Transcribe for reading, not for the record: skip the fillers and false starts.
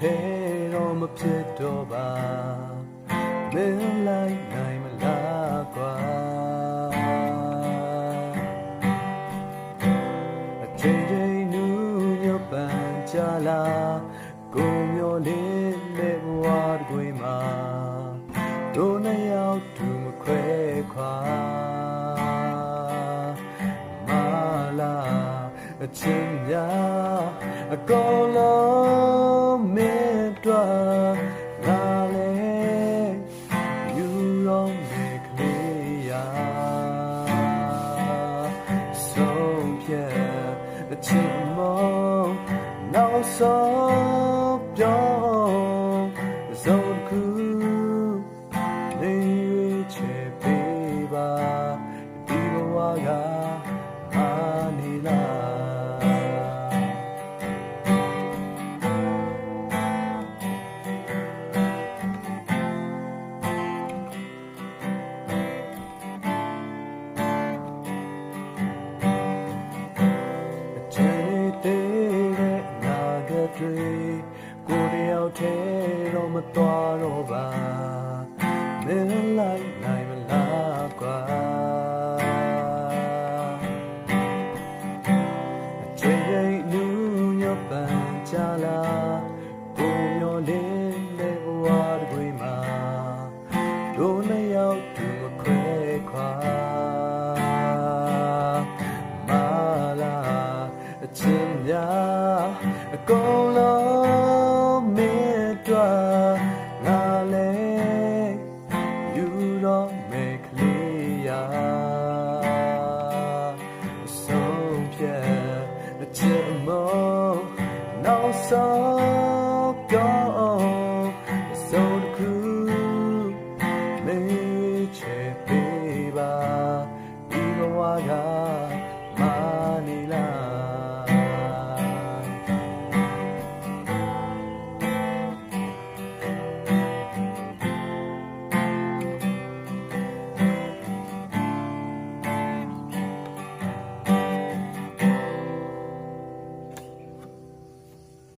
ထဲတော့မဖြစ်တော့ပါမင်းလိုက်နိုင်မလားကွာအချိန်ချင်းနူးညပန်ကြလာကိုမျိုးလေးနဲ့ဘဝတွင်မှာတို့နှစ်ယောက်တူမခွဲခွာမာလာအချင်းများအကုန်လုံးမင်းတို့ငါလည်းယူတော့မေကလေးရာဆုံးဖြတ်အချင်းမောနောက်ဆုံးပြောစုံကူနေချေပေးပါဒီဘဝကအာနေလားကိုတယောက်ထဲတော့မသွားတော့ပါမင်းလိုက်နိုင်မလားကွာအချိန်နူးညပန်ကြလာကိုမျိုးလေးနဲ့ဘဝတွင်မှာတို့နှစ်ယောက်တူမခွဲခွာမာလာအချင်းများအကုန်လုံးမင်းတို့ငါလည်းယူတော့